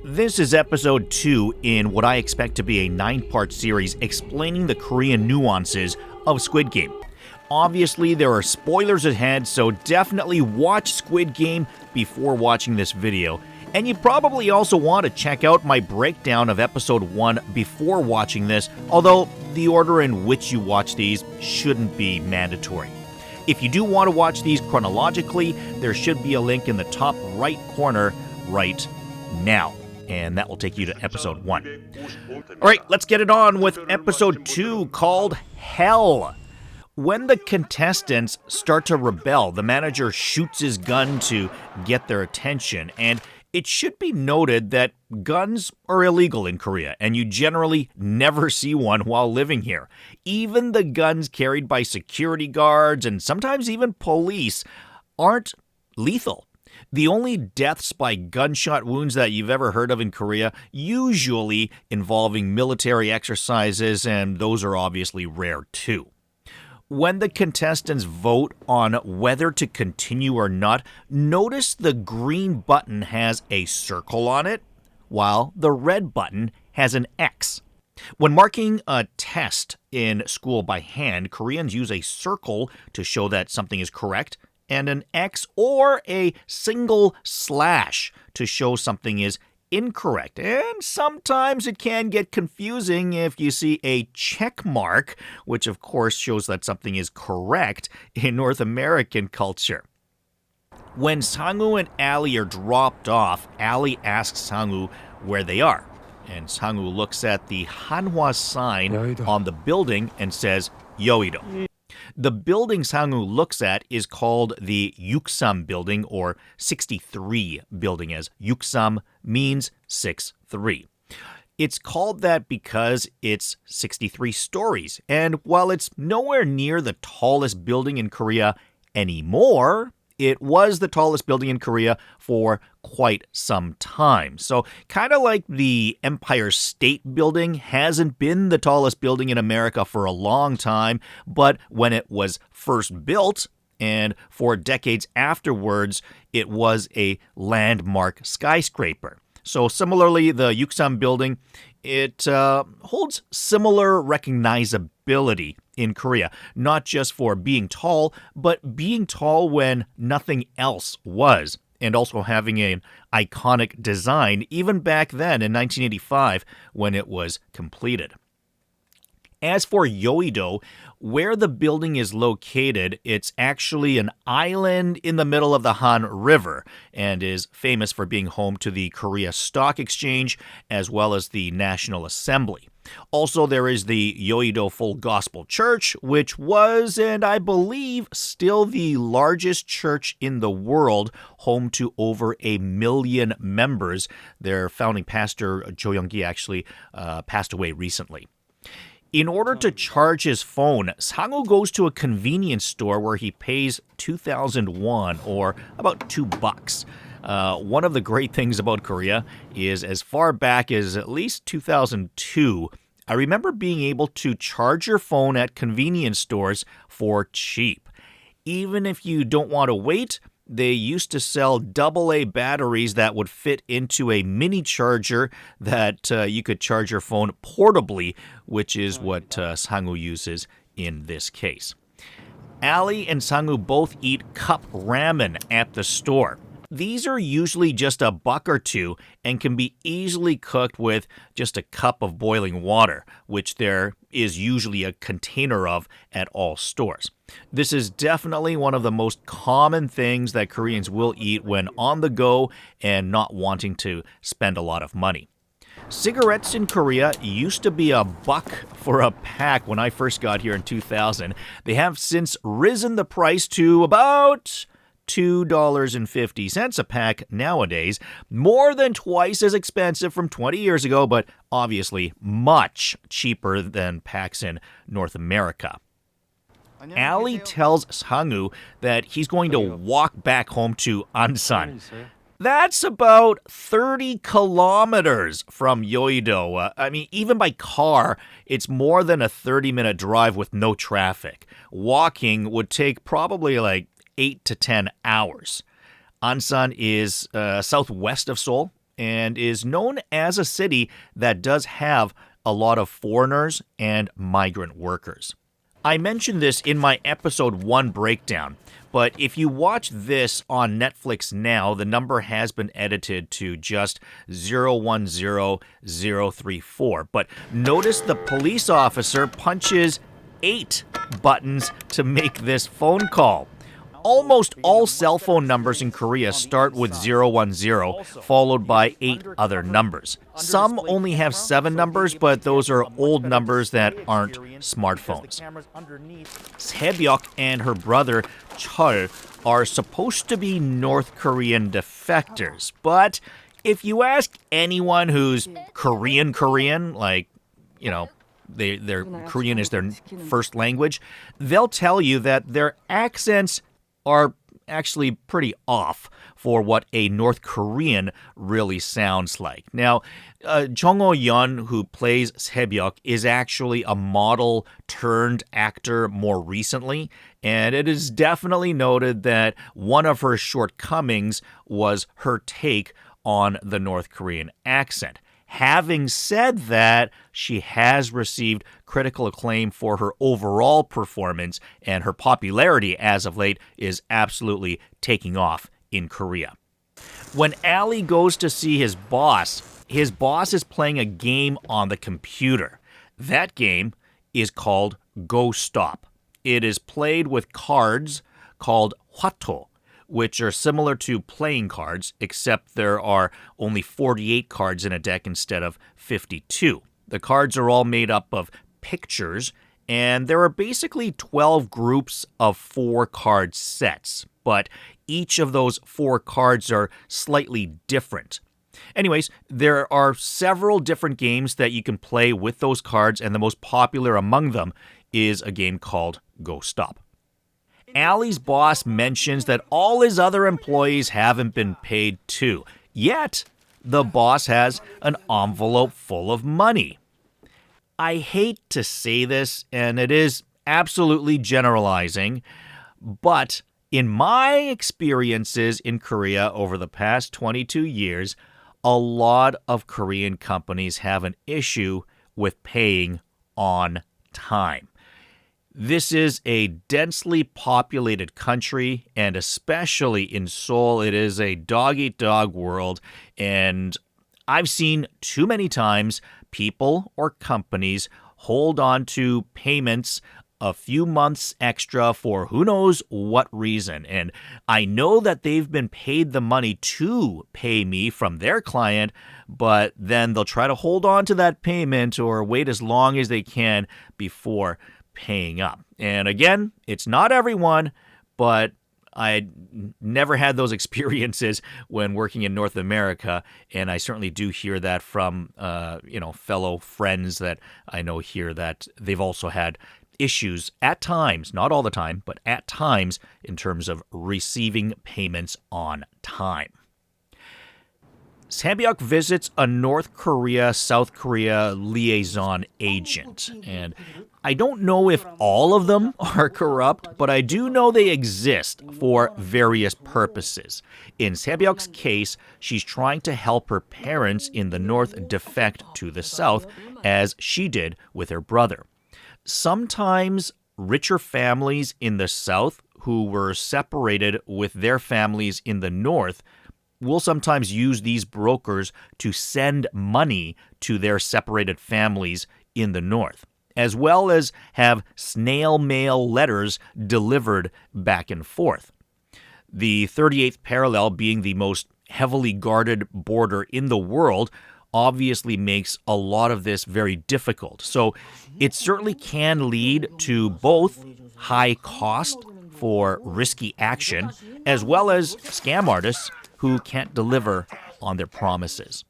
This is episode 2 in what I expect to be a 9-part series explaining the Korean nuances of Squid Game. Obviously, there are spoilers ahead, so definitely watch Squid Game before watching this video. And you probably also want to check out my breakdown of episode 1 before watching this, although the order in which you watch these shouldn't be mandatory. If you do want to watch these chronologically, there should be a link in the top right corner right now. And that will take you to episode 1. Alright, let's get it on with episode 2 called Hell. When the contestants start to rebel, the manager shoots his gun to get their attention, and it should be noted that guns are illegal in Korea, and you generally never see one while living here. Even the guns carried by security guards and sometimes even police aren't lethal. The only deaths by gunshot wounds that you've ever heard of in Korea usually involving military exercises, and those are obviously rare too. When the contestants vote on whether to continue or not, notice the green button has a circle on it, while the red button has an X. When marking a test in school by hand, Koreans use a circle to show that something is correct, and an X or a single slash to show something is incorrect. And sometimes it can get confusing if you see a check mark, which of course shows that something is correct in North American culture. When Sang-woo and Ali are dropped off, Ali asks Sang-woo where they are. And Sang-woo looks at the Hanwha sign on the building and says, Yoido. The building Sang-woo looks at is called the Yuksam building, or 63 building, as Yuksam means 6-3. It's called that because it's 63 stories, and while it's nowhere near the tallest building in Korea anymore, it was the tallest building in Korea for quite some time. So kind of like the Empire State Building hasn't been the tallest building in America for a long time, but when it was first built and for decades afterwards, it was a landmark skyscraper. So similarly, the Yuksam building, it holds similar recognizability in Korea, not just for being tall, but being tall when nothing else was, and also having an iconic design even back then in 1985 when it was completed. As for Yoido, where the building is located, it's actually an island in the middle of the Han River and is famous for being home to the Korea Stock Exchange as well as the National Assembly. Also, there is the Yoido Full Gospel Church, which was, and I believe, still the largest church in the world, home to over 1 million members. Their founding pastor, Jo Young-gi, actually passed away recently. In order to charge his phone, Sang-woo goes to a convenience store where he pays 2,000 won, or about $2. One of the great things about Korea is as far back as at least 2002, I remember being able to charge your phone at convenience stores for cheap. Even if you don't want to wait, they used to sell AA batteries that would fit into a mini charger that you could charge your phone portably, which is what Sang-woo uses in this case. Ali and Sang-woo both eat cup ramen at the store. These are usually just $1 or $2 and can be easily cooked with just a cup of boiling water, which there is usually a container of at all stores. This is definitely one of the most common things that Koreans will eat when on the go and not wanting to spend a lot of money. Cigarettes in Korea used to be $1 for a pack when I first got here in 2000. They have since risen the price to about $2.50 a pack nowadays, more than twice as expensive from 20 years ago, but obviously much cheaper than packs in North America. Ali tells Sang-woo that he's going to walk back home to Ansan. That's about 30 kilometers from Yoido. I mean, even by car, it's more than a 30-minute drive with no traffic. Walking would take probably like 8 to 10 hours. Ansan is southwest of Seoul, and is known as a city that does have a lot of foreigners and migrant workers. I mentioned this in my episode 1 breakdown, but if you watch this on Netflix now, the number has been edited to just 010034. But notice the police officer punches 8 buttons to make this phone call. Almost all cell phone numbers in Korea start with 010, followed by 8 other numbers. Some only have 7 numbers, but those are old numbers that aren't smartphones. Sae-byuk and her brother Chul are supposed to be North Korean defectors, but if you ask anyone who's Korean, like, their Korean is their first language, they'll tell you that their accents are actually pretty off for what a North Korean really sounds like. Now, Jung Oh-yeon, who plays Sae-byuk, is actually a model turned actor more recently, and it is definitely noted that one of her shortcomings was her take on the North Korean accent. Having said that, she has received critical acclaim for her overall performance, and her popularity as of late is absolutely taking off in Korea. When Ali goes to see his boss is playing a game on the computer. That game is called Go Stop. It is played with cards called hwato, which are similar to playing cards, except there are only 48 cards in a deck instead of 52. The cards are all made up of pictures, and there are basically 12 groups of 4 card sets, but each of those 4 cards are slightly different. Anyways, there are several different games that you can play with those cards, and the most popular among them is a game called Go Stop. Ali's boss mentions that all his other employees haven't been paid too, yet the boss has an envelope full of money. I hate to say this, and it is absolutely generalizing, but in my experiences in Korea over the past 22 years, a lot of Korean companies have an issue with paying on time. This is a densely populated country, and especially in Seoul, it is a dog-eat-dog world, and I've seen too many times people or companies hold on to payments a few months extra for who knows what reason. And I know that they've been paid the money to pay me from their client, but then they'll try to hold on to that payment or wait as long as they can before paying up. And again, it's not everyone, but I never had those experiences when working in North America, and I certainly do hear that from fellow friends that I know here that they've also had issues at times, not all the time, but at times in terms of receiving payments on time. Sae-byuk visits a North Korea-South Korea liaison agent, and I don't know if all of them are corrupt, but I do know they exist for various purposes. In Sae-byuk's case, she's trying to help her parents in the North defect to the South, as she did with her brother. Sometimes richer families in the South who were separated with their families in the North will sometimes use these brokers to send money to their separated families in the North, as well as have snail mail letters delivered back and forth. The 38th parallel, being the most heavily guarded border in the world, obviously makes a lot of this very difficult. So it certainly can lead to both high cost for risky action, as well as scam artists who can't deliver on their promises.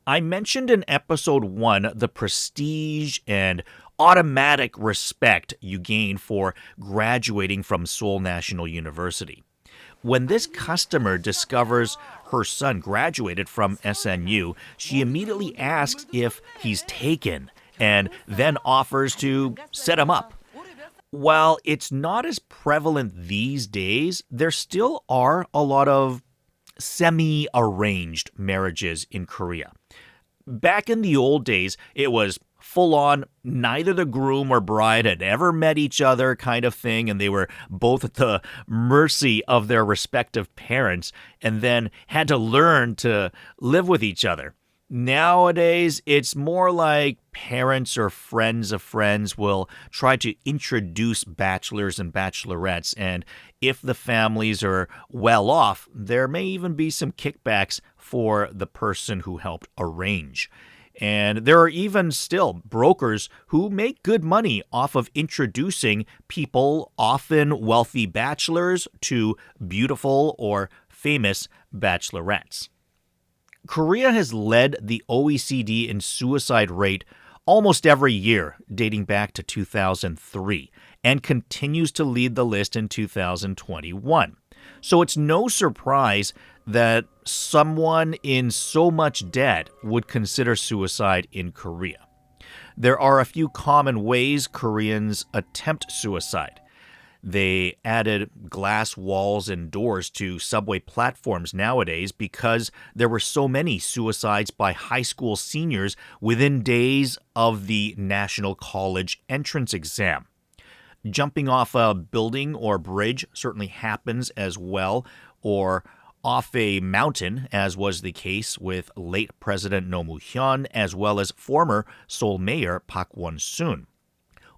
I mentioned in episode 1 the prestige and automatic respect you gain for graduating from Seoul National University. When this customer discovers her son graduated from SNU, she immediately asks if he's taken and then offers to set him up. While it's not as prevalent these days, there still are a lot of semi-arranged marriages in Korea. Back in the old days, it was full-on, neither the groom or bride had ever met each other kind of thing, and they were both at the mercy of their respective parents, and then had to learn to live with each other. Nowadays, it's more like parents or friends of friends will try to introduce bachelors and bachelorettes, and if the families are well off, there may even be some kickbacks for the person who helped arrange. And there are even still brokers who make good money off of introducing people, often wealthy bachelors, to beautiful or famous bachelorettes. Korea has led the OECD in suicide rate almost every year, dating back to 2003, and continues to lead the list in 2021. So it's no surprise that someone in so much debt would consider suicide in Korea. There are a few common ways Koreans attempt suicide. They added glass walls and doors to subway platforms nowadays because there were so many suicides by high school seniors within days of the national college entrance exam. Jumping off a building or bridge certainly happens as well, or off a mountain, as was the case with late President Roh Moo-hyun, as well as former Seoul Mayor Park Won-soon.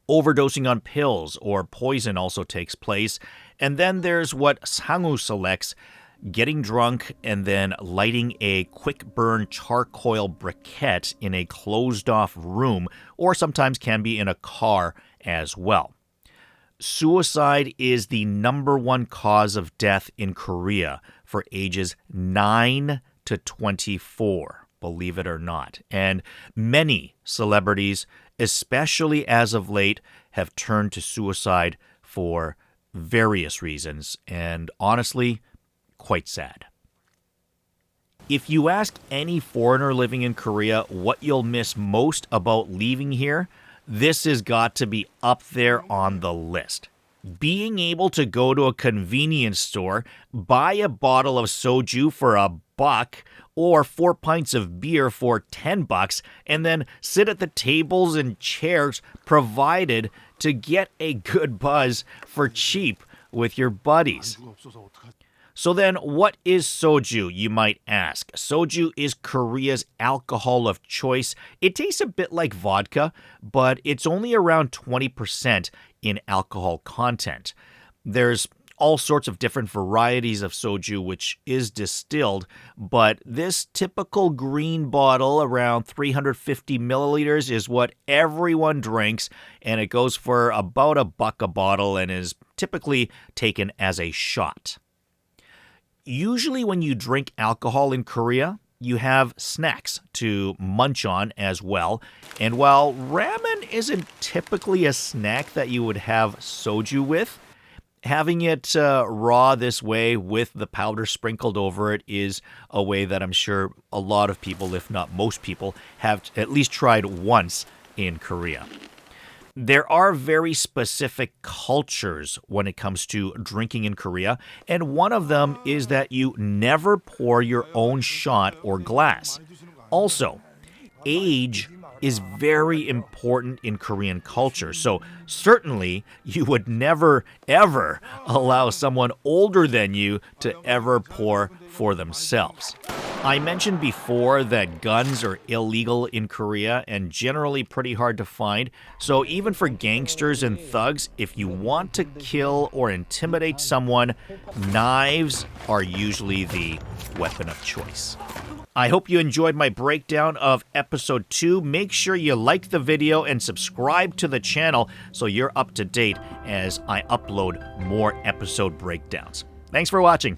Overdosing on pills or poison also takes place. And then there's what Sangwoo selects, getting drunk and then lighting a quick burn charcoal briquette in a closed-off room, or sometimes can be in a car as well. Suicide is the number one cause of death in Korea for ages 9 to 24, believe it or not. And many celebrities, especially as of late, have turned to suicide for various reasons, and honestly, quite sad. If you ask any foreigner living in Korea what you'll miss most about leaving here, this has got to be up there on the list. Being able to go to a convenience store, buy a bottle of soju for $1, or 4 pints of beer for $10, and then sit at the tables and chairs provided to get a good buzz for cheap with your buddies. So then, what is soju, you might ask? Soju is Korea's alcohol of choice. It tastes a bit like vodka, but it's only around 20% in alcohol content. There's all sorts of different varieties of soju, which is distilled, but this typical green bottle, around 350 milliliters, is what everyone drinks, and it goes for about $1 a bottle and is typically taken as a shot. Usually when you drink alcohol in Korea, you have snacks to munch on as well. And while ramen isn't typically a snack that you would have soju with, having it raw this way with the powder sprinkled over it is a way that I'm sure a lot of people, if not most people, have at least tried once in Korea. There are very specific cultures when it comes to drinking in Korea, and one of them is that you never pour your own shot or glass. Also, age is very important in Korean culture, so certainly you would never, ever allow someone older than you to ever pour for themselves. I mentioned before that guns are illegal in Korea and generally pretty hard to find, so even for gangsters and thugs, if you want to kill or intimidate someone, knives are usually the weapon of choice. I hope you enjoyed my breakdown of episode 2. Make sure you like the video and subscribe to the channel so you're up to date as I upload more episode breakdowns. Thanks for watching.